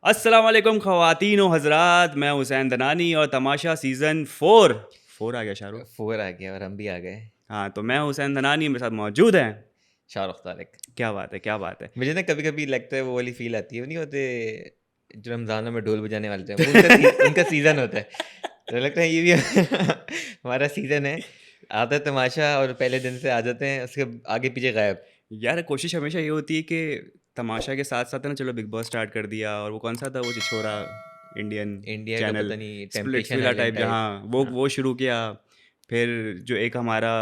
अस्सलाम वालेकुम ख़वातीन व हज़रात, मैं हुसैन दनानी और तमाशा सीज़न 4 आ गया शाहरुख। 4 आ गया और हम भी आ गए। हाँ, तो मैं हुसैन दनानी, मेरे साथ मौजूद हैं। शाहरुख तारिक। क्या बात है, क्या बात है। मुझे ना कभी-कभी लगता है वो वाली फ़ील आती है, वो नहीं होते जो रमज़ानों में ढोल बजाने वाले थे, वो उनका सीज़न होता है। तो लगता है ये भी हमारा सीज़न है। आता है तमाशा और पहले दिन से आ जाते हैं, उसके आगे पीछे गायब। यार कोशिश हमेशा ये होती है कि तमाशा के साथ-साथ ना चलो बिग बॉस स्टार्ट कर दिया और वो कौन-सा था वो छिछोरा इंडियन इंडिया का चैनल पता नहीं temptation Splitsvilla island type type. जहाँ वो हाँ, वो शुरू किया। फिर जो एक हमारा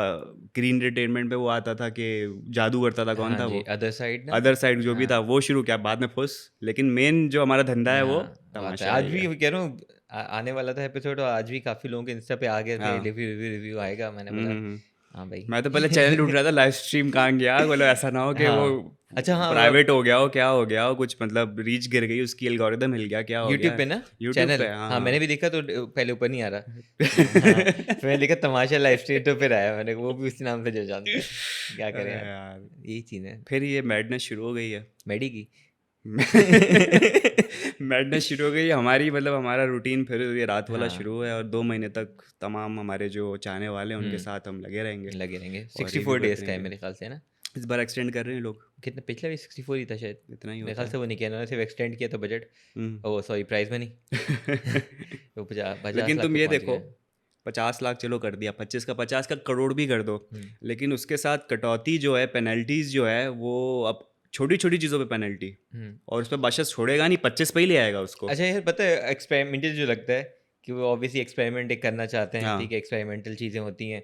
ग्रीन एंटरटेनमेंट पे वो आता था कि जादू करता था, कौन हाँ था जी, वो? अदर साइड ना? अदर साइड जो भी था हाँ, वो शुरू किया, बाद में फुस। लेकिन मेन जो हमारा धंधा है वो हाँ, वो आता है। तमाशा आज है ही भी है। कह रहा हूँ आने वाला था एपिसोड और आज भी काफ़ी लोगों के इंस्टा पे आ गए थे हाँ। रिव्यू आएगा। मैंने हुँ, बोला हुँ, हुँ। हाँ भाई। मैं तो पहले चैनल ढूँढ रहा था, लाइव स्ट्रीम कहाँ गया? बोलो ऐसा ना हो कि वो हाँ। अच्छा हाँ, वो प्राइवेट हो गया हो, क्या हो गया हो, कुछ मतलब रीच गिर गई, उसकी एल्गोरिदम हिल गया, क्या हो यूट्यूब गया? पे ना यूट्यूब चैनल। पे, हाँ, हाँ, मैंने हाँ। भी देखा तो पहले ऊपर नहीं आ रहा। हाँ, फिर मैंने देखा तमाशा लाइव स्ट्रीम तो फिर आया। मैंने कहा वो भी उसी नाम से जो जानते हैं। क्या करें अरे यार, यार! यही चीज़ है। फिर ये मैडनेस शुरू हो गई है। मैडी की। मैडनेस शुरू हो गई है हमारी, मतलब हमारा रूटीन फिर ये रात वाला हाँ, शुरू है और 2 महीने तक तमाम हमारे जो चाहने वाले हैं उनके हुँ, साथ हम लगे रहेंगे लगे रहेंगे। और रिव्यू 64 डेज़ करते का है रहेंगे। मेरे ख़्याल से, है ना? इस बार एक्सटेंड कर रहे हैं लोग, कितना पिछला भी 64 ही था शायद। इतना ही मेरे होता ख़्याल है। से वो नहीं किया उन्होंने, सिर्फ़ एक्सटेंड किया था बजट। हुँ। Oh sorry, prize money. वो 50 लेकिन लाख तुम पे ये पहुँच देखो, गए। 50 लाख चलो कर दिया, 25 का 50 का करोड़ भी कर दो, हुँ, लेकिन उसके साथ कटौती जो है, पेनल्टीज जो है, वो अब छोटी छोटी चीज़ों पे पेनल्टी, हुँ। और उस पर बादशाह छोड़ेगा नहीं, 25 पे ही ले आएगा उसको। अच्छा यार, पता है एक्सपेरिमेंटल जो लगता है कि वो ऑब्वियसली एक्सपेरिमेंट एक करना चाहते हैं, ठीक हाँ। है, एक्सपेरिमेंटल चीज़ें होती हैं।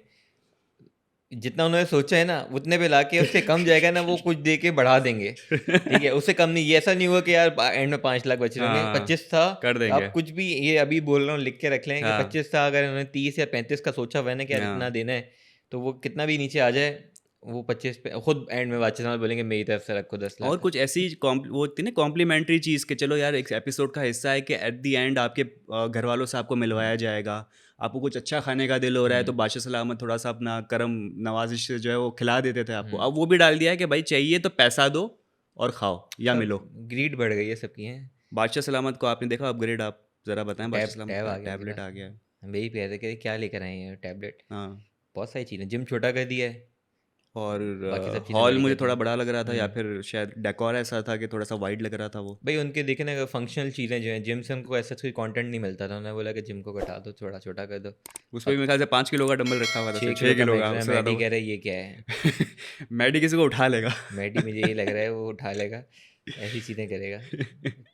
जितना उन्होंने सोचा है ना उतने पे लाके उससे कम जाएगा ना वो कुछ दे के बढ़ा देंगे। ठीक है, उससे कम नहीं। ये ऐसा नहीं हुआ कि यार एंड में 5 लाख बच रहे होंगे। हाँ, 25 था। कर देंगे। आप कुछ भी ये अभी बोल रहा हूँ लिख के रख लें कि हाँ, 25 था। अगर उन्होंने 30 या 35 का सोचा हुआ है ना कि यार इतना हाँ। देना है, तो वो कितना भी नीचे आ जाए, वो 25 पे खुद एंड में बातचीत बोलेंगे मेरी तरफ से रखो 10 और लाख। कुछ ऐसी वो होती है ना कॉम्प्लीमेंट्री चीज़ के, चलो यार एक एपिसोड का हिस्सा है कि एट द एंड आपके घर वालों से आपको हुँ, मिलवाया जाएगा, आपको कुछ अच्छा खाने का दिल हो रहा है तो हुँ। बादशाह सलामत थोड़ा सा अपना करम नवाजिश से जो है वो खिला देते थे आपको, हुँ। अब वो भी डाल दिया है कि भाई चाहिए तो पैसा दो और खाओ या सब मिलो। ग्रीड बढ़ गई है सबकी हैं। बादशाह सलामत को आपने देखा अपग्रेड? आप ज़रा बताएं, बादशाह टैब सलामत टैब का आ गया उनके टैबलेट पास आ में। गया है। हम यही कह रहे थे कि क्या लेकर आए हैं टैबलेट। हाँ। बहुत सारी चीज़ें, जिम छोटा कर दिया है, और बाकी सब चीज़ें हॉल बड़ी मुझे कर दी थोड़ा हैं। बड़ा लग रहा था, या हुँ। फिर शायद डेकोर ऐसा था कि थोड़ा सा वाइड लग रहा था वो। भाई उनके देखे ना फंक्शनल चीज़ें जो हैं, जिम से उनको ऐसा कोई कंटेंट नहीं मिलता था। उन्होंने बोला कि जिम को घटा दो, थोड़ा छोटा कर दो। उसमें भी अब मेरे ख्याल से 5 किलो का डंबल रखा हुआ था, 6 सिर्फ 6 किलो का किलो का, मैक्स है। उससे ज़्यादा मैडी वो कह रहा है ये क्या है? मैडी किसी को उठा लेगा। मैडी मुझे यही लग रहा है वो उठा लेगा, ऐसी चीज़ें करेगा।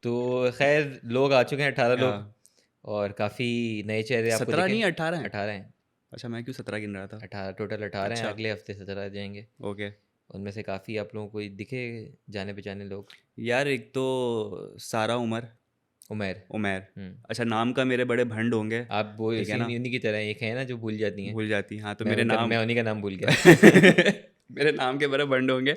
तो खैर लोग आ चुके हैं 18 लोग हाँ, और काफ़ी नए चेहरे आपको 17 दिखे। नहीं 18 है? 18 हैं। अच्छा, मैं क्यों 17 गिन रहा था? 18 टोटल 18 हैं, अच्छा, अगले हफ्ते 17 आ जाएँगे। ओके। उनमें से काफ़ी आप लोगों को दिखे जाने-पहचाने लोग। यार एक तो सारा उमर, उमैर। उमैर, हुँ। अच्छा नाम का मेरे बड़े भंड होंगे, आप वो ठीक है इसी ना? उन्हीं की तरह एक है ना जो भूल जाती हैं। भूल जाती, हाँ, तो मैं मेरे उनका नाम मैं उन्हीं का नाम भूल गया। मेरे नाम के बड़े भंड होंगे,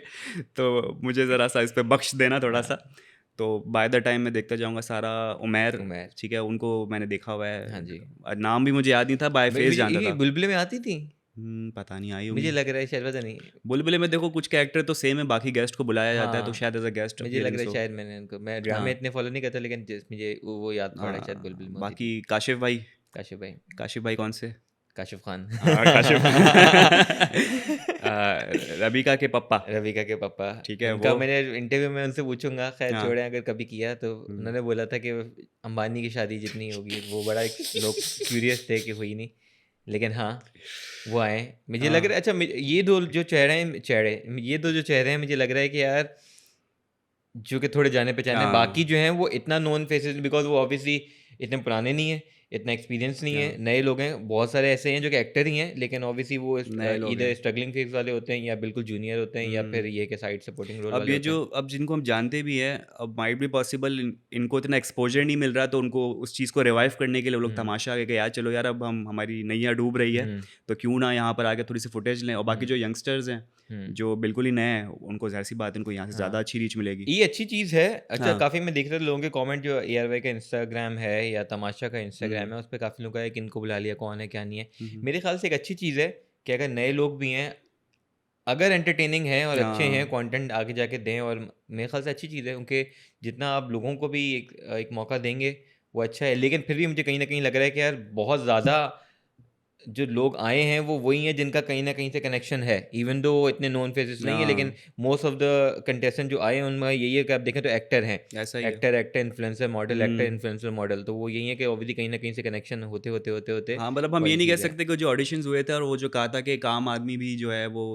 तो मुझे ज़रा सा इस पे बख्श देना थोड़ा-सा। हाँ, तो बाय द टाइम मैं देखता जाऊँगा सारा, उमैर, उमैर। ठीक है, उनको मैंने देखा हुआ हाँ है। जी। नाम भी मुझे याद नहीं था, बाय फेस मुझे जानता ये था। बुलबुलें में आती थी? पता नहीं आई मुझे होंगी। लग रहा है शायद, पता नहीं। बुलबुले में देखो कुछ कैरेक्टर तो सेम है, बाकी गेस्ट को बुलाया जाता है तो हाँ, शायद एज़ अ गेस्ट मुझे लग रहा अपीयरेंस है हो। शायद मैंने उनको, मैं ड्रामे हाँ, इतने फॉलो नहीं करता लेकिन मुझे वो याद पड़ा है शायद हाँ, बुलबुल में होती बाकी थी। काशिफ़ भाई, काशिफ़ भाई, काशिफ़ भाई कौन से? काशिफ़ खान। काशिफ़ रबीका के पप्पा, रविका के पापा। ठीक है उनका वो। मैंने इंटरव्यू में उनसे पूछूँगा, खैर हाँ, छोड़ें अगर कभी किया तो। हुँ, उन्होंने बोला था कि अंबानी की शादी जितनी होगी वो बड़ा एक लोग क्यूरियस थे कि हुई नहीं। लेकिन हाँ, वो आए। मुझे लग रहा हाँ, है अच्छा ये 2 जो ये 2 जो चेहरे हैं मुझे लग रहा है कि यार जो कि थोड़े जाने-पहचाने हैं, बाकी हाँ, जो हैं वो इतना नोन फेसेस बिकॉज़ वो ऑब्वियसली इतने पुराने नहीं हैं, इतना एक्सपीरियंस नहीं है, हाँ, नए लोग हैं। बहुत सारे ऐसे हैं जो कि एक्टर ही हैं, लेकिन ऑब्वियसली वो नए लोग ईदर हैं। स्ट्रगलिंग फेज़ वाले होते हैं या बिल्कुल जूनियर होते हैं या फिर हुँ। ये कि साइड सपोर्टिंग रोल अब वाले ये होते जो, हैं। अब जिनको हम जानते भी हैं, अब माइट बी पॉसिबल इनको इतना एक्सपोज़र नहीं मिल रहा, तो उनको उस चीज़ को रिवाइव करने के लिए वो लोग हुँ, तमाशा है कि यार चलो यार अब हम, हमारी नैया डूब रही है, हुँ, तो क्यों ना यहाँ पर आके थोड़ी-सी फुटेज लें, और बाकी हुँ, जो यंगस्टर्स हैं, हुँ, जो बिल्कुल ही नए हैं, उनको ज़ाहिर-सी बात है उनको यहाँ से ज़्यादा हाँ। अच्छी रीच मिलेगी। ये अच्छी चीज़ है। अच्छा, हाँ। काफ़ी मैं देख रहा था लोगों के कमेंट, जो एआरवाई का इंस्टाग्राम है या तमाशा का इंस्टाग्राम हुँ, है, उस पे काफ़ी लोगों का है कि इनको बुला लिया, कौन है, क्या नहीं है। हुँ, हुँ। मेरे ख़्याल से एक अच्छी चीज़ है कि अगर नए लोग भी हैं अगर एंटरटेनिंग है और अच्छे हैं, हाँ, कंटेंट आगे जाके दें, और मेरे ख्याल से अच्छी चीज़ है, क्योंकि जितना आप लोगों को भी एक मौका देंगे वो अच्छा है। लेकिन फिर भी मुझे कहीं न कहीं लग रहा है कि यार बहुत ज़्यादा जो लोग आए हैं वो वही हैं जिनका कहीं न कहीं से कनेक्शन है। इवन दो इतने नोन फेसेस नहीं है, लेकिन हाँ, मोस्ट ऑफ द कंटेस्टेंट जो आए हैं उनमें यही है कि आप देखें तो एक्टर हैं। ऐसा ही है। एक्टर, इन्फ्लुएंसर, मॉडल, एक्टर, हुँ। इन्फ्लुएंसर, मॉडल, तो वो यही है कि ऑब्वियसली कहीं न कहीं से कनेक्शन होते हाँ, मतलब हम ये वाली नहीं कह चीज़ है। सकते कि जो ऑडिशंस हुए थे और वो जो कहा था कि एक आम आदमी भी जो है वो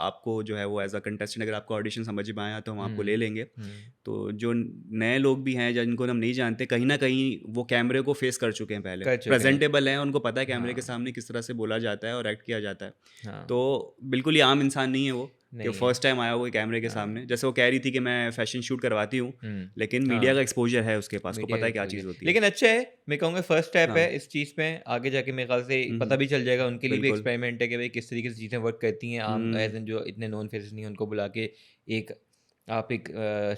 आपको जो है वो एज़ अ कंटेस्टेंट अगर आपका ऑडिशन समझ में आया तो हम आपको ले हुँ, लेंगे। हुँ। तो जो नए लोग भी हैं जिनको हम नहीं जानते, कहीं न कहीं वो कैमरे को फेस कर चुके हैं पहले। कर चुके हैं। प्रेज़ेंटेबल हैं, उनको पता है कैमरे के हाँ, सामने किस तरह से बोला जाता है और एक्ट किया जाता है। हाँ। तो बिल्कुल ही आम इंसान नहीं है वो, कि नहीं है। फर्स्ट टाइम आया हो कोई कैमरे के हाँ। सामने। जैसे वो कह रही थी कि मैं फैशन शूट करवाती हूँ, हुँ। लेकिन मीडिया हाँ, का एक्सपोज़र है उसके पास, उसको मीडिया पता का है क्या एक्सपोज़र। चीज़ होती है। लेकिन अच्छा है, मैं कहूँगा फर्स्ट स्टेप है हाँ। इस चीज़ में, आगे जाके मेरे ख़्याल से हुँ, पता हुँ। भी चल जाएगा, उनके लिए भी बिल्कुल। एक्सपेरिमेंट है कि भई किस तरीके से चीज़ें वर्क करती हैं। आम हुँ। एज़ इन जो इतने नोन फेसेस नहीं हैं, उनको बुला के एक आप एक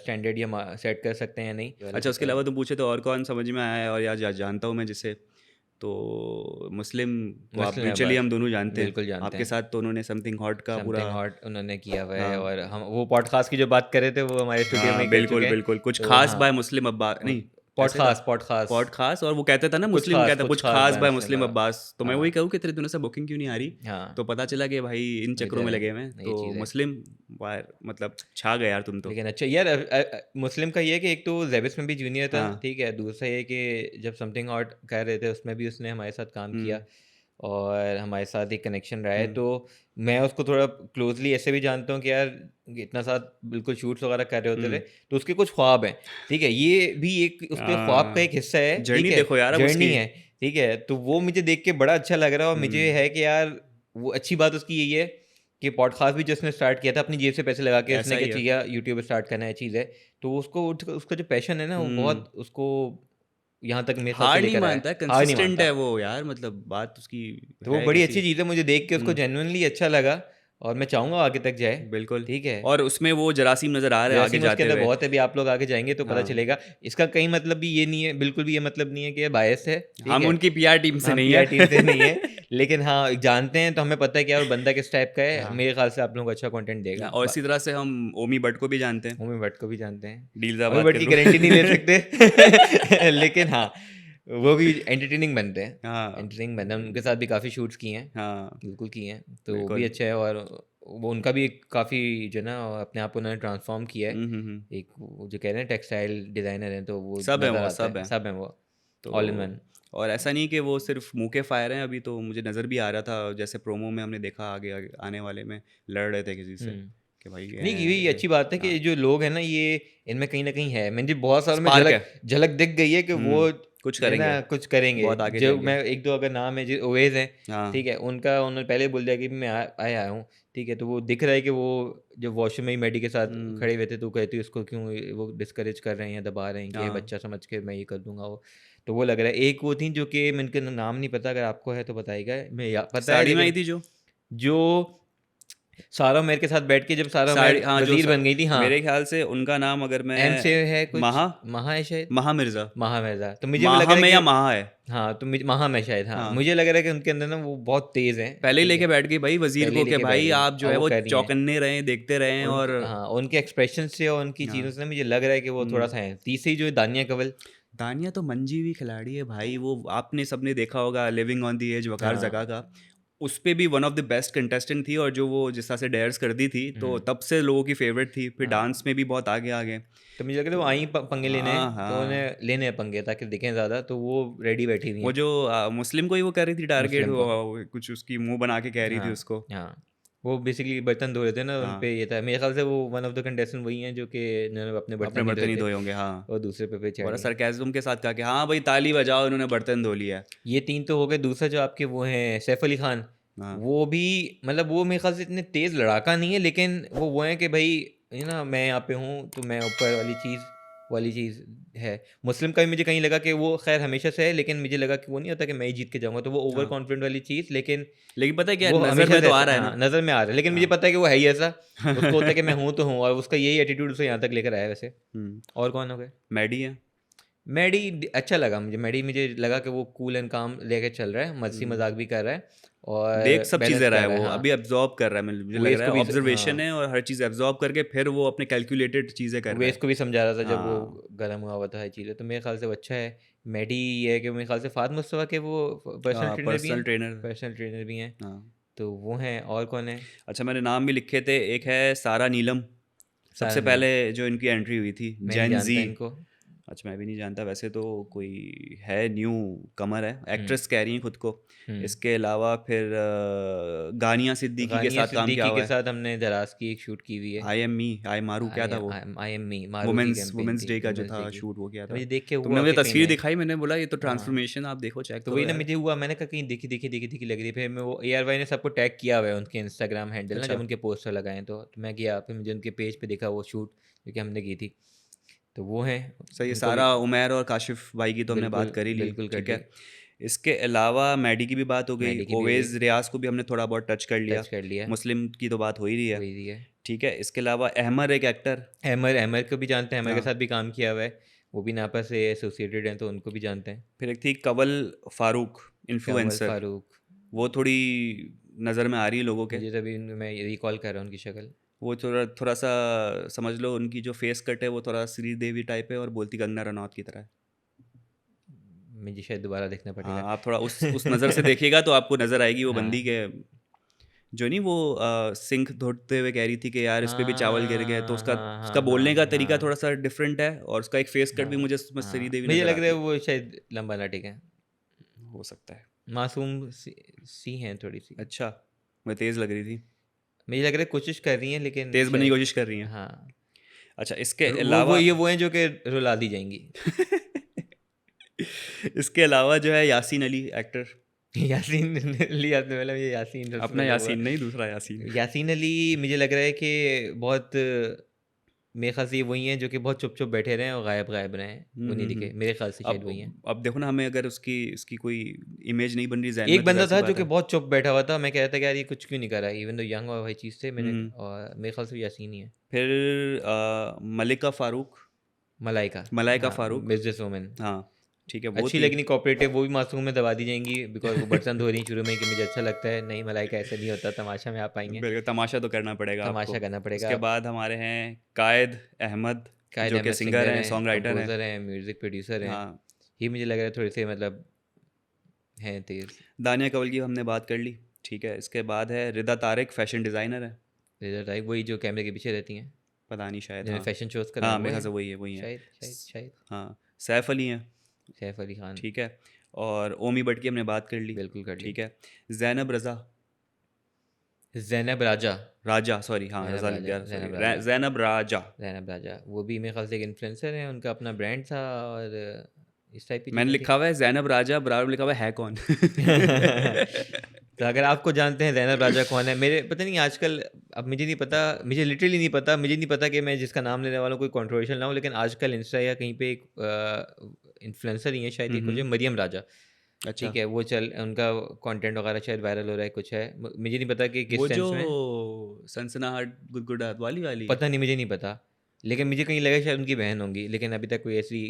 स्टैंडर्ड या मा सेट कर सकते हैं या नहीं, ये वाला अच्छा, उसके चक्कर है। अलावा तुम पूछे तो और कौन समझ में आया है और या जानता हूँ मैं जिसे, तो मुस्लिम को आप मुस्लिम म्यूचुअली अब्बास, हम दोनों जानते हैं। बिल्कुल जानते आपके हैं। साथ तो उन्होंने समथिंग हॉट का पूरा। समथिंग हॉट उन्होंने किया हुआ है, हाँ, और हम वो पॉडकास्ट की जो बात कर रहे थे वो हमारे स्टूडियो में हाँ, ही कर बिल्कुल, चुके हैं। बिल्कुल। कुछ तो ख़ास हाँ, बाय मुस्लिम अब्बास नहीं, ऐसे था। पॉडकास्ट पॉडकास्ट पॉडकास्ट और वो कहता था ना मुस्लिम कहता कुछ कुछ ख़ास ख़ास बाय बाय मुस्लिम मुस्लिम अब्बास, तो मैं वही हाँ, कहूँ कि तेरे दिनों से बुकिंग क्यों नहीं आ रही? हाँ। तो पता चला कि भाई इन चक्करों इधर में है, लगे हुए हैं। ये तो चीज़ है। मुस्लिम वायर मतलब छा गए यार तुम तो। लेकिन अच्छा यार, मुस्लिम का ये है कि एक तो ज़ेबिस में भी जूनियर था, हाँ। ठीक है? दूसरा ये कि जब समथिंग हॉट कर रहे थे उसमें भी उसने हमारे साथ काम किया, हुँ, और हमारे साथ एक कनेक्शन रहा है। हुँ। तो मैं उसको थोड़ा क्लोज़ली ऐसे भी जानता हूँ कि यार इतना साथ बिल्कुल शूट्स वगैरह कर रहे होते थे, हुँ। तो उसके कुछ ख्वाब हैं, ठीक है? ये भी एक उसके ख्वाब का एक हाँ, हिस्सा है, ठीक जर्नी है? देखो यार अब जर्नी उसकी। है, ठीक है? तो वो मुझे देख के बड़ा अच्छा लग रहा है, और मुझे हुँ, है कि यार वो अच्छी बात उसकी यही है कि पॉडकास्ट भी जो उसने स्टार्ट किया था अपनी जेब से पैसे लगा के, ऐसा उसने ही क्या है। किया, यूट्यूब स्टार्ट करना है चीज़ है। तो उसको उसका जो पैशन है ना वो हुँ। बहुत उसको यहाँ तक मेरे ख्याल से हार नहीं लेकर आया है। मानता है, हार नहीं कंसिस्टेंट मानता। है वो यार, मतलब बात उसकी तो वो है एक बड़ी ऐसी। अच्छी चीज़ है, मुझे देख के उसको हुँ, जेन्युइनली अच्छा लगा, और मैं चाहूँगा आगे तक जाए, बिल्कुल। ठीक है? और उसमें वो जरासीम नज़र आ रहे हैं आगे जरासीम उसके जाते अंदर हुए। बहुत है, अभी आप लोग आगे जाएँगे तो पता हाँ, चलेगा। इसका कहीं मतलब भी ये नहीं है, बिल्कुल भी ये मतलब नहीं है कि ये बायस है, ठीक हम है? उनकी पीआर टीम से हम नहीं पीआर है। टीम से नहीं है, लेकिन हाँ, जानते हैं तो हमें पता है कि यार वो बंदा किस टाइप का है, हाँ, मेरे ख्याल से आप लोगों को अच्छा कंटेंट देगा। और इसी तरह से हम ओमी भट्ट को भी जानते हैं। होमी भट्ट को भी जानते हैं। होमी डीलज़ाबाद भट्ट के की थ्रू। गारंटी नहीं ले सकते लेकिन हाँ, वो भी एंटरटेनिंग बनते हैं। हाँ, एंटरटेनिंग बनते हैं, उनके साथ भी काफ़ी शूट्स किए हैं, हाँ, बिल्कुल किए हैं। तो वो भी बिल्कुल। अच्छा है, और वो उनका भी काफ़ी जो है ना अपने आप को उन्होंने ट्रांसफ़ॉर्म किया है। हुँ, हुँ, हुँ। एक वो जो कह रहे हैं टेक्सटाइल डिज़ाइनर हैं, तो वो सब हैं नज़र वो, आता सब है, हैं। सब हैं वो, ऑल इन तो वन। और ऐसा नहीं कि वो सिर्फ़ मुँह के फायर हैं, अभी तो मुझे नज़र भी आ रहा था, जैसे प्रोमो में हमने देखा आगे आगे आने वाले में लड़ रहे थे किसी से, हुँ। कि भाई ये नहीं, हैं, ये ये अच्छी बात है कि हाँ, ये जो लोग हैं ना, ये इनमें कहीं न कहीं है। मुझे बहुत सारों में स्पार्क झलक है। झलक दिख गई है कि वो हुँ, कुछ जो है करेंगे, ना कुछ करेंगे। बहुत आगे जो जाएँगे। मैं 1-2 अगर नाम है, जो ओवेज़ हैं, हाँ, ठीक है? उनका उन्होंने पहले बोल दिया कि मैं आया हूँ, ठीक है? तो वो दिख रहा है कि वो जब वॉशरूम में ही मैडी के साथ हुँ, खड़े हुए थे, तो कहती है उसको क्यों वो डिस्करेज कर रहे हैं या दबा रहे हैं कि ये हाँ, बच्चा समझ के मैं ये कर दूँगा वो। तो वो लग रहा है। एक वो थी जो कि मैं उनका नाम नहीं पता, अगर आपको है तो बताइएगा। मैं या पता है साड़ी में आई लेकिन थी जो? जो सारा मेयर के साथ बैठ के जब सारा साड़ी मेयर हाँ, जो वज़ीर बन गई थी, हाँ। मेरे ख़्याल से उनका नाम अगर एम मैं से है कुछ, महा महा है शायद? महा मिर्ज़ा, महा मिर्ज़ा। तो मुझे भी लग माहा रहा है में या कि महा है? हाँ, तो मुझे महा में शायद, हाँ। हाँ, मुझे लग रहा है कि उनके अंदर ना वो बहुत तेज़ हैं, पहले ही ठीक है? लेके बैठ गई भाई वज़ीर पहले ही को कि लेके बैठ भाई गई आप जो और है वो वो कर रही हैं। चौकन्ने रहें, देखते रहें और उनके हाँ, उनके एक्सप्रेशन से और उनकी चीज़ों हाँ, से मुझे लग रहा है कि वो हुँ। थोड़ा-सा हैं। तीसरी जो है दानिया कंवल, दानिया तो मंजी हुई खिलाड़ी है भाई, वो आपने सबने देखा होगा लिविंग ऑन द एज वकार हाँ। जगह का। उस पे भी one of the best contestant थी और जो वो जिस तरह से डेयर्स करती थी, तो हुँ, तब से लोगों की फेवरेट थी। फिर हाँ। डांस में भी बहुत आगे आ गए। तो मुझे लग रहा है वो तो आई पंगे लेने, हाँ, तो हाँ। उन्हें लेने हैं पंगे ताकि दिखें ज़्यादा, तो वो रेडी बैठी हुई वो हैं, जो मुस्लिम को ही वो कर रही थी टारगेट, मुस्लिम को। वो कुछ उसकी मुँह बना के कह रही थी हाँ, उसको। हाँ। वो बेसिकली बर्तन धो रहे थे ना, उन हाँ, पे ये था। मेरे ख़्याल से वो वन ऑफ द कंटेस्टेंट वही हैं जो कि इन्होंने अपने अपने बर्तन नहीं बर्तन धोए ही थे धोए होंगे, हाँ। और दूसरे पे बड़ा चढ़ी हैं। सरकैज़्म के साथ कहा कि हाँ भाई ताली बजाओ, इन्होंने बर्तन धो लिया है। ये 3 तो हो गए, दूसरा जो आपके वो हैं सैफ अली खान, हाँ, वो भी मतलब वो मेरे ख़्याल से इतने तेज़ लड़ाका नहीं है, लेकिन वो हैं कि भई ये ना मैं यहाँ पे हूँ, तो मैं ऊपर वाली चीज़ है। मुस्लिम का भी मुझे कहीं लगा कि वो ख़ैर हमेशा से है, लेकिन मुझे लगा कि वो नहीं होता कि मैं ही जीत के जाऊँगा, तो वो ओवर हाँ। कॉन्फिडेंट वाली चीज़, लेकिन लेकिन पता है क्या, वो नज़र हमेशा में से तो आ ऐसा, रहा है हाँ, ना। नज़र में आ रहा है, लेकिन मुझे हाँ। पता है कि वो है ही ऐसा। उसको होता है कि मैं हूँ तो हूँ, और उसका यही एटीट्यूड उसे यहाँ तक लेकर आया है वैसे। हुँ, और कौन हो गए? मैडी है। मैडी अच्छा लगा मुझे। मैडी मुझे लगा कि वो कूल एंड काम लेके चल रहा है, मस्ती मजाक भी कर रहा है और देख सब बैलेंस चीज़ें रहा कर है रहा है। वो, हाँ, अभी एब्जॉर्ब कर रहा है, मुझे लग वेस रहा को है भी ऑब्जर्वेशन हाँ, है और हर चीज़ एब्जॉर्ब करके फिर वो अपने कैलकुलेटेड चीज़ें कर रहा वेस है। को भी समझा रहा था जब वो हाँ गर्म हुआ हुआ था हर चीज़ें, तो मेरे ख्याल से वो अच्छा है। मैडी ये है कि मेरे ख्याल से फात मुस्तफ़ा के वो पर्सनल ट्रेनर। पर्सनल ट्रेनर भी हैं, हाँ तो वो हैं। और कौन है? अच्छा, मैंने नाम भी लिखे थे, एक है सारा नीलम, सारा सबसे नीलम। पहले जो इनकी एंट्री हुई थी, मैं नहीं जेन जी। जानता इनको। अच्छा मैं भी नहीं जानता, वैसे तो कोई है न्यू कमर है, हम्म एक्ट्रेस कह रही है खुद को। हम्म इसके अलावा फिर गानिया सिद्दीकी के गानिया साथ काम किया सिद्दीकी हुआ के है। साथ हमने दराज की एक शूट की हुई है। आई एम मी, आई मारू, क्या था वो, आई एम मी मारू की वुमेंस कैंपेन वुमेंस थी, डे का जो वुमेन्स था डे की। शूट वो किया तो था। मुझे देख के तुमने हुआ मुझे कि कहीं तस्वीर मैं दिखाई, मैंने बोला ये तो हाँ, ट्रांसफॉर्मेशन, आप देखो चेक तो करो वही ना यार। मुझे हुआ, मैंने कहा कहीं दिखी लग रही। फिर मैं वो ARY ने सबको टैग किया हुआ है उनके इंस्टाग्राम हैंडल ना, अच्छा जब उनके पोस्टर लगाए तो मैं गया, फिर मुझे उनके पेज पे दिखा वो शूट जो कि हमने की थी। तो वो हैं, सही है, उनको भी सारा उमैर और काशिफ भाई की तो हमने बात बिल्कुल कर ही ली, बिल्कुल कर ठीक ली। है। इसके अलावा मैडी की भी बात हो गई, मैडी की भी हो गई, ओवेज रियाज को भी हमने थोड़ा बहुत टच कर लिया, टच कर लिया, मुस्लिम की तो बात हो ही रही है, वही है। ठीक है। इसके अलावा अहमर एक एक्टर। अहमर को भी जानते हैं, अहमर के हाँ साथ भी काम किया हुआ है, वो भी नापा से एसोसिएटेड हैं, तो उनको भी जानते हैं। फिर एक थी कवल फारूक, कमल इन्फ्लुएंसर, फारूक, वो थोड़ी नज़र में आ रही है लोगों के। मुझे तभी मैं रिकॉल कर रहा हूँ उनकी शक्ल। वो थोड़ा थोड़ा सा समझ लो, उनकी जो फेस कट है वो थोड़ा श्रीदेवी टाइप है और बोलती कंगना रनौत की तरह है। मुझे शायद दोबारा देखना हाँ पड़ेगा। आप थोड़ा उस नज़र से देखिएगा तो आपको नज़र आएगी वो बंदी हाँ के, जो नहीं वो सिंक धोते हुए कह रही थी कि यार इस पे भी चावल गिर गए, तो हाँ उसका हाँ उसका हाँ बोलने का हाँ तरीका हाँ थोड़ा सा डिफरेंट है और उसका एक फेस कट भी हाँ मुझे उसमें हाँ, श्रीदेवी मुझे नज़र लग रहा आती है है। वो शायद लंबा नाटक है, हो सकता है। मासूम सी हैं थोड़ी सी। अच्छा, मैं तेज़ लग रही थी, मुझे लग रहा है कोशिश कर रही हैं लेकिन तेज़ बनने की शायद। कोशिश कर रही हैं। हाँ, अच्छा इसके वो अलावा ये वो हैं जो कि रुला दी जाएंगी। इसके अलावा जो है यासीन अली एक्टर, यासीन अली आपने बोला, मुझे यासीन सबसे अपना पहले हुआ। यासीन नहीं, दूसरा यासीन। यासीन अली मुझे लग रहा है कि बहुत, मेरे ख्याल से ये वही हैं जो कि बहुत चुप चुप बैठे रहे और गायब रहे हैं, वो नहीं दिखे, मेरे ख्याल से शायद वही हैं। अब देखो ना, हमें अगर उसकी उसकी कोई इमेज नहीं बन रही जहन एक में तो बंदा जाहिर सी था जो बात कि है। बहुत चुप बैठा हुआ था, मैं कह रहा था कि यार ये कुछ क्यों नहीं कर रहा है, इवन दो यंग और वही चीज़ थे मैंने, हम्म, और मेरे ख्याल से यासीन ही है। फिर मलिका फारूक, मलाइका, मलाइका हाँ, फारूक, बिजनेस वूमेन हाँ ठीक है वो अच्छी थी। लगी, नहीं कोऑपरेटिव, वो भी मासूम में दबा दी जाएंगी बिकॉज वो बर्तन धो रही हैं शुरू में कि मुझे अच्छा लगता है, नहीं मलाइका ऐसा नहीं होता, तमाशा में आप आएंगे, बिल्कुल तमाशा तो करना पड़ेगा आपको। तमाशा करना पड़ेगा। उसके बाद हमारे हैं कायद अहमद, कायद जो कि अहमद सिंगर सिंगर हैं, हैं, सॉन्ग राइटर हैं। कंपोज़र हैं, म्यूज़िक प्रोड्यूसर हैं। हाँ ये मुझे लग रहा है थोड़े से मतलब हैं तेज़। दानिया कवल की हमने बात कर ली, ठीक है। इसके बाद है रिदा तारिक, फैशन डिज़ाइनर है, रिजल्ट आई वही जो कैमरे के पीछे रहती हैं, पता नहीं शायद, जिन्हें हाँ फैशन शोज़ कराए हाँ वो मेरे ख्याल हैं, से वही है, वही है। शायद हाँ सैफ अली हैं, सैफ अली खान। ठीक है। और ओमी बट की हमने बात कर ली, बिल्कुल कर ली। ठीक है। जैनब रज़ा, ज़ैनब राजा, राजा सॉरी, हाँ ज़ैनब रज़ा लिख राजा, दिया, ज़ैनब सॉरी राजा, जैनब राजा। ज़ैनब राजा, वो भी मेरे ख्याल से एक इन्फ्लुएंसर हैं, उनका अपना ब्रांड था और इस टाइप की मैंने चीज़ें लिखा हुआ है जैनब राजा, बराबर लिखा हुआ है कौन। थी। तो अगर आपको जानते हैं ज़ैनब राजा कौन है, मेरे पता नहीं आजकल, अब मुझे नहीं पता, मुझे लिटरली नहीं पता, मुझे नहीं पता कि मैं जिसका नाम लेने वाला हूँ कोई कंट्रोवर्शियल ना हो, लेकिन आजकल इंस्टा या कहीं पे एक इन्फ्लुएंसर ही है शायद, एक कुछ है, मरियम राजा, अच्छा ठीक है, वो चल उनका कंटेंट वगैरह शायद वायरल हो रहा है, कुछ है, मुझे नहीं पता कि वो किस जो सेंस में, सनसनाहट गुदगुदाहट वाली वाली। पता नहीं, मुझे नहीं पता, लेकिन मुझे कहीं लगा शायद उनकी बहन होंगी, लेकिन अभी तक कोई ऐसी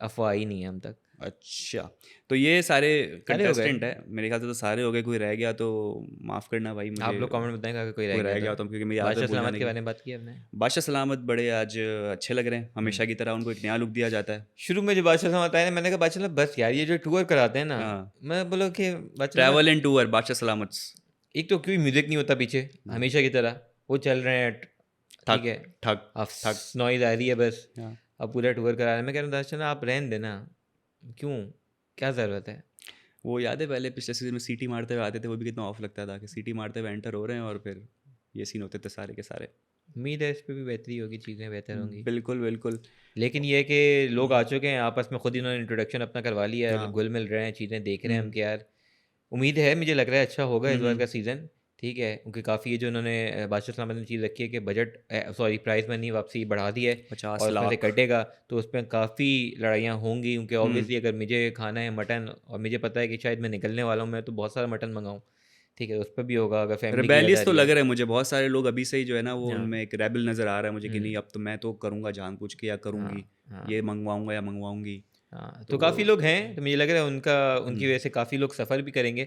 अफवाह ही नहीं है हम तक। अच्छा तो ये सारे सारे हो गए, कंटेस्टेंट है मेरे ख्याल से, तो सारे हो गए, कोई रह गया तो माफ़ करना भाई मुझे, आप लोग कमेंट बताएं अगर कोई रह कोई गया रह तो। गया तो, क्योंकि मेरी आदत बादशाह भूल सलामत जाने के की। बारे में बात की हमने। बादशाह सलामत बड़े आज अच्छे लग रहे हैं, हमेशा की तरह उनको एक नया लुक दिया जाता है। शुरू में जो बादशाह सलामत आए ना, मैंने कहा बादशाह साहब बस यार ये जो टूर कराते हैं ना, हाँ मैं बोला कि बादशाह साहब ट्रैवल एंड टूर बादशाह सलामत, एक तो क्यों म्यूजिक नहीं होता पीछे हमेशा की तरह, वो चल रहे हैं, ठीक ठक है, ठक अब ठक। नॉइज आ रही है बस, हाँ अब पूरा टूर करा रहे हैं। मैं कह रहा हूँ बादशाह साहब आप रहने देना, क्यों, क्या ज़रूरत है। वो याद है पहले पिछले सीजन में सीटी मारते हुए आते थे, वो भी कितना ऑफ लगता था कि सीटी मारते हुए एंटर हो रहे हैं और फिर ये सीन होते थे सारे के सारे। उम्मीद है इस पर भी बेहतरी होगी, चीज़ें बेहतर होंगी, बिल्कुल बिल्कुल। लेकिन ये है कि लोग आ चुके हैं आपस में, खुद इन्होंने इंट्रोडक्शन अपना करवा लिया है, हाँ घुल मिल रहे हैं, चीज़ें देख रहे हैं हम हम्म कि यार उम्मीद है, मुझे लग रहा है अच्छा होगा इस बार हम्म, का सीज़न, ठीक है, क्योंकि काफ़ी ये जो उन्होंने बादशाह सलामत ने चीज़ रखी है कि बजट, सॉरी प्राइस मनी वापसी बढ़ा दी है 50 और उसमें से लाख। कटेगा, तो उसमें काफ़ी लड़ाइयाँ होंगी, क्योंकि हम्म ऑब्वियसली अगर मुझे खाना है मटन और मुझे पता है कि शायद मैं निकलने वाला हूँ, मैं तो बहुत सारा मटन मंगाऊँ, ठीक है, उस पर भी होगा, अगर फैमिली की रेबेलियस तो ज़िम्मेदारी लग है। रहा है मुझे, बहुत सारे लोग अभी से ही जो है ना वो हाँ उनमें एक रेबल नज़र आ रहा है मुझे कि नहीं हम्म, अब तो मैं तो करूँगा जानबूझ के या हाँ करूँगी, हाँ ये मंगवाऊँगा या मंगवाऊँगी। हाँ, तो तो काफ़ी लोग हैं, तो मुझे लग रहा है उनकी वजह से काफ़ी लोग सफ़र भी करेंगे।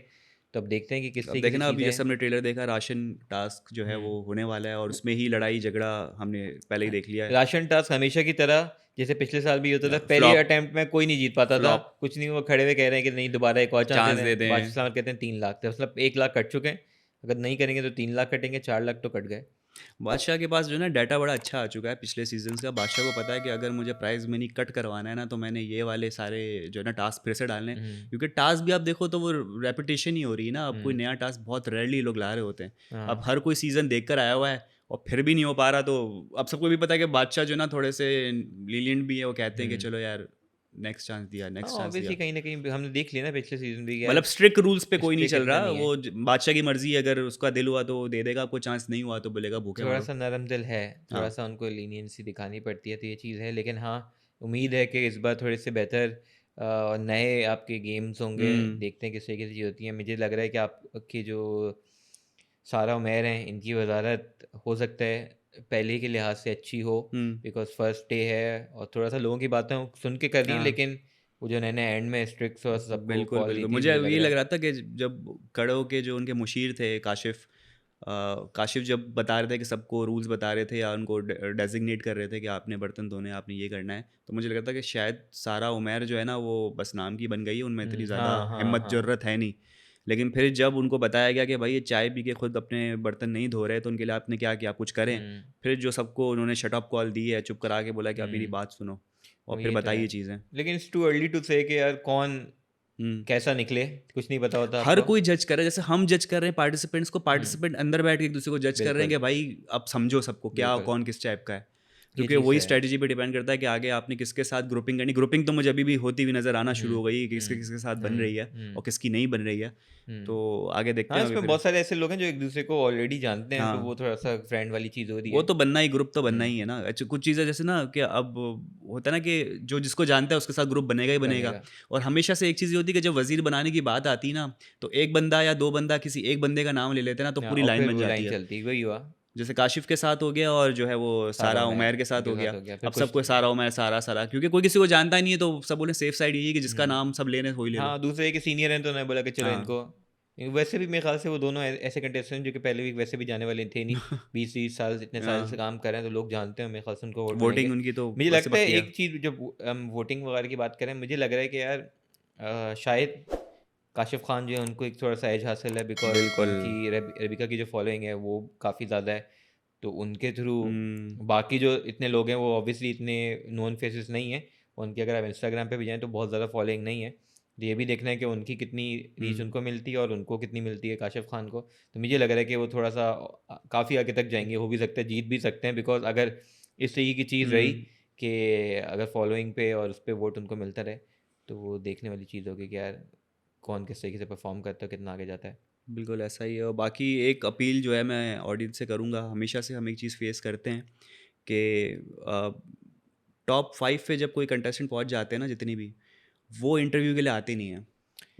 तो अब देखते हैं कि किस अब तरीके से देखना, अभी चीज़ें जैसे हैं। हमने ट्रेलर देखा, राशन टास्क जो है वो होने वाला है और उसमें ही लड़ाई झगड़ा हमने पहले ही देख लिया है। राशन टास्क हमेशा की तरह जैसे पिछले साल भी होता था, पहले फ्लॉप अटेम्प्ट में कोई नहीं जीत पाता था, फ्लॉप कुछ नहीं, वो खड़े हुए कह रहे हैं कि नहीं दोबारा एक और चांस दे चांस दें, दे बादशाह दें। सलामत कहते हैं 3 लाख, तो मतलब 1 लाख कट चुके हैं, अगर नहीं करेंगे तो 3 लाख कटेंगे, 4 लाख तो कट गए। बादशाह के पास जो है ना डाटा बड़ा अच्छा आ चुका है पिछले सीजन्स का। बादशाह को पता है कि अगर मुझे प्राइज मनी कट करवाना है ना, तो मैंने ये वाले सारे जो है ना टास्क फिर से डालने हैं। हुँ, क्योंकि टास्क भी आप देखो तो वो रेपिटेशन ही हो रही है ना, अब कोई हुँ, नया टास्क बहुत रेयरली लोग ला रहे होते हैं। अब हाँ। हर कोई सीजन देख कर आया हुआ है और फिर भी नहीं हो पा रहा, तो अब सबको भी पता है कि बादशाह जो है ना थोड़े से लीलियंट भी है, वो कहते हैं कि हुँ। चलो यार नेक्स्ट चांस दिया, हाँ, नेक्स्ट चांस ऑब्वियसली दिया। कहीं न कहीं हमने देख लिया ना पिछले सीज़न भी यार, मतलब स्ट्रिक्ट रूल्स पे कोई नहीं स्ट्रिक्ट चल इतना रहा, नहीं है। वो बादशाह की मर्जी है, अगर उसका दिल हुआ तो दे देगा, आपको चांस नहीं हुआ तो बोलेगा भूखे मरो। थोड़ा-सा नरम दिल है, हाँ। थोड़ा-सा उनको लीनियंसी दिखानी पड़ती है, तो ये चीज़ है। लेकिन हाँ, उम्मीद है कि इस बार थोड़े से बेहतर नए आपके गेम्स होंगे, हुँ, देखते हैं किस तरीके से चीज़ होती है। मुझे लग रहा है कि आपकी जो सारा उमैर हैं, इनकी वज़ारत हो सकता है पहले के लिहाज से अच्छी हो, हुँ। बिकॉज़ फर्स्ट डे है और थोड़ा-सा लोगों की बातें सुन के कर रही हैं, हाँ, लेकिन वो जो उन्होंने एंड में स्ट्रिक्स और सबको बिल्कुल, कॉल दी बिल्कुल। थी, मुझे मुझे अब लग ये रहा लग है रहा था कि जब कड़ो के जो उनके मुशीर थे काशिफ़, काशिफ़ जब बता रहे थे कि सबको रूल्स बता रहे थे या उनको डेज़िग्नेट कर रहे थे कि आपने बर्तन धोने हैं, आपने ये करना है, तो मुझे लग रहा था कि शायद सारा उमैर जो है ना वो बस नाम की बन गई है, उनमें इतनी ज़्यादा हाँ, हाँ, हिम्मत हाँ। ज़रूरत है नहीं। लेकिन फिर जब उनको बताया गया कि भाई ये चाय पी के खुद अपने बर्तन नहीं धो रहे, तो उनके लिए आपने क्या किया? आप कुछ करें। हुँ, फिर जो सबको उन्होंने शट अप कॉल दी है, चुप करा के बोला कि अब मेरी हुँ। बात सुनो और फिर ये तो है। बताइए चीज़ें। लेकिन इट्स टू अर्ली टू से कि यार कौन हुँ। कैसा निकले, कुछ नहीं पता होता हर आपको। कोई जज कर रहा है, जैसे हम जज कर रहे हैं पार्टिसिपेंट्स को, हुँ, पार्टिसिपेंट अंदर बैठ के एक दूसरे को जज कर रहे हैं बिल्कुल, कि भाई अब समझो सबको क्या बिल्कुल। कौन किस टाइप का है। ये क्योंकि चीज़ तो वही है। स्ट्रेटजी पे डिपेंड करता है कि आगे आपने किसके साथ ग्रुपिंग करनी। ग्रुपिंग तो मुझे अभी भी होती हुई नज़र आना हुँ, शुरू हो गई है कि किसके हुँ, किसके साथ बन हुँ, रही है हुँ, और किसकी नहीं बन रही है। हुँ। तो आगे देखते हाँ, हैं अभी इसमें फिर। बहुत सारे ऐसे लोग हैं जो एक-दूसरे को ऑलरेडी जानते हैं, तो हाँ। वो थोड़ा-सा फ्रेंड वाली चीज़ हो रही वो है। तो बनना ही, ग्रुप तो बनना हुँ, ही है ना। अच्छा, कुछ चीज़ें जैसे ना कि अब होता है ना कि जो जिसको जानता है उसके साथ ग्रुप बनेगा ही बनेगा। बनेगा। और हमेशा से एक चीज़ ये होती है कि जब वज़ीर बनाने की बात आती है ना, तो एक बंदा या 2 बंदा किसी एक बंदे का नाम ले लेते हैं ना, तो हाँ, पूरी और लाइन फिर बन वो जाती लाइन है। चलती, वही हुआ। जैसे काशिफ़ के साथ हो गया और जो है वो सारा सारा उमैर उमैर के साथ उनके हो साथ गया। हो गया, फिर अब सब कुछ कोई सारा उमैर, सारा, सारा, क्योंकि कोई किसी को जानता ही नहीं है, तो सब बोले सेफ साइड यही है कि जिसका हुँ। नाम सब ले रहे हैं, वही ले लो। हाँ, दूसरे के सीनियर हैं तो उन्होंने बोला कि चलो हाँ। इनको वैसे भी मेरे ख़्याल से वो दोनों ऐसे कंटेस्टेंट जो कि पहले भी वैसे भी जाने वाले थे नहीं, 20-30 साल इतने साल से हाँ, काम कर रहे हैं, तो लोग जानते हैं, मेरे ख़्याल से उनको वोट वोटिंग मिलेंगे। उनकी तो मुझे वैसे लगता है पक्की है। एक चीज़ जब हम वोटिंग वगैरह की बात करें, मुझे लग रहा है कि यार शायद काशिफ़ ख़ान जो है उनको एक थोड़ा-सा एज हासिल है, बिकॉज़ बिल्कुल। उनकी रेबिका की जो फ़ॉलोइंग है वो काफ़ी ज़्यादा है। तो उनके थ्रू हुँ, बाकी जो इतने लोग हैं वो ऑब्वियसली इतने नोन फेसेस नहीं हैं। उनकी अगर आप इंस्टाग्राम पे भी जाएँ तो बहुत ज़्यादा फॉलोइंग नहीं है। तो ये भी देखना है कि उनकी कितनी रीच हुँ। उनको मिलती है और उनको कितनी मिलती है काशिफ़ ख़ान को। तो मुझे लग रहा है कि वो थोड़ा-सा काफ़ी आगे तक जाएँगे, हो भी सकता है जीत भी सकते हैं, बिकॉज़ अगर इस तरीके की चीज़ रही हुँ, कि अगर फॉलोइंग पे और उस पे वोट उनको मिलता रहे, तो वो देखने वाली चीज़ होगी कि यार कौन किस तरीके से परफ़ॉर्म करता है, कितना आगे जाता है। बिल्कुल ऐसा ही है। और बाकी एक अपील जो है मैं ऑडियंस से करूँगा, हमेशा से हम एक चीज़ फ़ेस करते हैं कि टॉप 5 पे जब कोई कंटेस्टेंट पहुँच जाते हैं ना जितनी भी, वो इंटरव्यू के लिए आते नहीं हैं।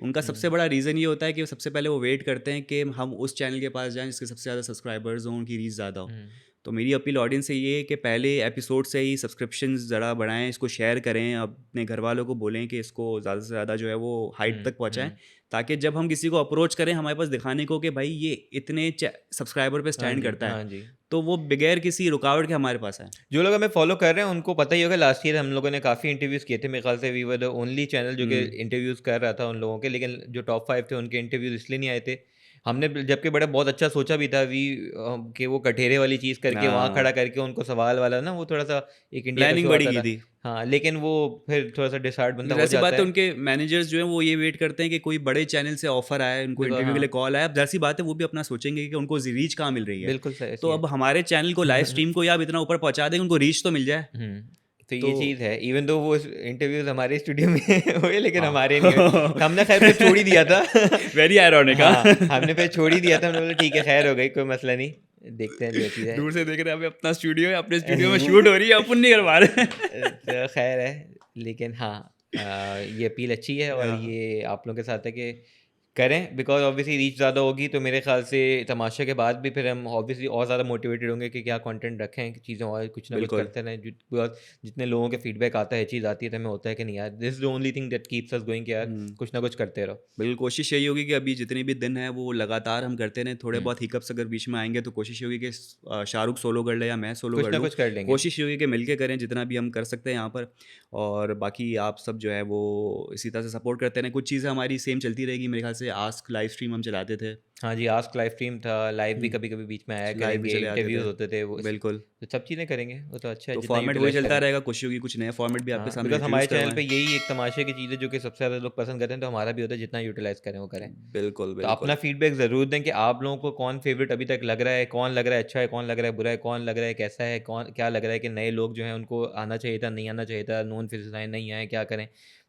उनका हुँ, सबसे बड़ा रीज़न ये होता है कि सबसे पहले वो वेट करते हैं कि हम उस चैनल के पास जाएँ जिसके सबसे ज़्यादा सब्सक्राइबर्स हों, उनकी रीच ज़्यादा हो। हुँ, तो मेरी अपील ऑडियंस से ये है कि पहले एपिसोड से ही सब्सक्रिप्शंस ज़रा बढ़ाएँ, इसको शेयर करें, अपने घरवालों को बोलें कि इसको ज़्यादा से ज़्यादा जो है वो हाइट हुँ, तक पहुँचाएँ, हुँ। ताकि जब हम किसी को अप्रोच करें हमारे पास दिखाने को कि भाई ये इतने सब्सक्राइबर पे हाँ स्टैंड जी, करता है, हाँ जी। तो वो बगैर किसी रुकावट के हमारे पास आए। जो लोग हमें फॉलो कर रहे हैं उनको पता ही होगा, लास्ट ईयर हम लोगों ने काफ़ी इंटरव्यूज़ किए थे, मेरे ख्याल से we were the only channel जो कि हुँ, इंटरव्यूज़ कर रहा था उन लोगों के, लेकिन जो टॉप 5 थे उनके इंटरव्यूज़ इसलिए नहीं आए थे। हमने जबकि बड़ा बहुत अच्छा सोचा भी था कि वो कठेरे वाली चीज़ करके वहाँ हाँ, खड़ा करके उनको सवाल वाला ना वो थोड़ा-सा एक इंडिया का प्लानिंग शो बड़ी आता की था। थी। हाँ, लेकिन वो फिर थोड़ा-सा डिसहार्ट बंदा हो ज़ाहिर-सी जाता बात है, है। उनके मैनेजर्स जो हैं वो ये वेट करते हैं कि कोई बड़े चैनल से ऑफ़र आए, उनको बिल्कुल इंटरव्यू के हाँ, लिए कॉल आए। अब ज़ाहिर-सी बात है वो भी अपना सोचेंगे कि उनको रीच कहाँ मिल रही है। बिल्कुल स ऐसी तो है। अब हमारे चैनल को, लाइव स्ट्रीम को, या आप इतना ऊपर पहुँचा दें उनको रीच तो मिल जाए। हुँ, तो तो ये चीज़ है, इवन दो वो इंटरव्यूज़ हमारे स्टूडियो में हुए लेकिन हाँ। हमारे नहीं हुए। हमने खैर फिर छोड़ ही दिया था। वेरी आयरॉनिक हाँ, हाँ। हमने फिर छोड़ ही दिया था, हमने बोला ठीक है, खैर हो गई, कोई मसला नहीं, देखते हैं जो चीज़ है। दूर से देख रहे हैं, अबे अपना स्टूडियो है, अपने स्टूडियो में शूट हो रही है, अपन नहीं करवा रहे। तो खैर है, लेकिन हाँ ये अपील अच्छी है और हाँ, ये आप लोगों के साथ है कि करें, बिकॉज़ ऑब्वियसली रीच ज़्यादा होगी तो मेरे ख़्याल से तमाशा के बाद भी फिर हम ऑब्वियसली और ज़्यादा मोटिवेटेड होंगे कि क्या कंटेंट रखें, कि चीज़ें और कुछ ना कुछ बिल्कुल। करते रहें। बिकॉज़ जितने लोगों के फीडबैक आता है, चीज़ आती है तो हमें होता है कि नहीं यार, this is the only thing that keeps us going, कि यार हुँ। कुछ ना कुछ करते रहो। बिल्कुल, कोशिश यही होगी कि अभी जितने भी दिन हैं वो लगातार हम करते रहें, थोड़े हुँ, बहुत हिकअप्स अगर बीच में आएँगे तो कोशिश ये होगी कि शाहरुख सोलो कर ले या मैं सोलो कुछ कर ना लूँ। कुछ कर लेंगे। कोशिश ये होगी कि मिल के करें जितना भी हम कर सकते हैं यहाँ पर, और बाकी आप सब जो है वो इसी तरह से सपोर्ट करते रहें। कुछ चीज़ें हमारी सेम चलती रहेगी, मेरे ख़्याल से आस्क लाइव स्ट्रीम हम चलाते थे। हाँ जी, आस्क लाइव स्ट्रीम था, लाइव भी हुँ, कभी-कभी बीच में आया लाइव भी करेंगे, चले आते इंटरव्यूज़ थे। होते थे, वो बिल्कुल, तो सब चीज़ें करेंगे, वो तो अच्छा है तो जितना फ़ॉर्मेट वही यूटिलाइज़ चलता करें। रहेगा, कोशिश होगी कुछ नए फ़ॉर्मेट भी आपके हाँ, सामने बिकॉज़ हमारे इंट्रोड्यूस चैनल पे करवाएँ। यही एक तमाशे की चीज़ है जो कि सबसे ज़्यादा लोग पसंद करते हैं, तो हमारा भी होता है जितना यूटिलाइज़ करें वो करें। बिल्कुल, तो अपना बिल्कुल। फीडबैक ज़रूर दें कि आप लोगों को कौन फ़ेवरेट अभी तक लग रहा है, कौन लग रहा है अच्छा है, कौन लग रहा है बुरा है, कौन लग रहा है कैसा है, कौन क्या लग रहा है कि नए लोग जो हैं उनको आना चाहिए था, नहीं आना चाहिए था, नोन फेसेस आए, नहीं आए, क्या करें?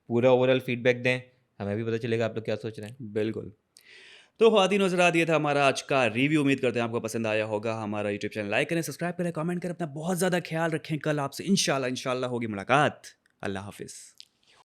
पूरा ओवरऑल फीडबैक दें, हमें भी पता चलेगा आप लोग क्या सोच रहे हैं। बिल्कुल। तो ख़वातीन और हज़रात, ये था हमारा आज का रिव्यू। उम्मीद करते हैं आपको पसंद आया होगा। हमारा यूट्यूब चैनल लाइक करें, सब्सक्राइब करें, कमेंट करें। अपना बहुत ज़्यादा ख़्याल रखें। कल आपसे इंशाल्लाह इंशाल्लाह होगी मुलाकात। अल्लाह हाफ़िज़।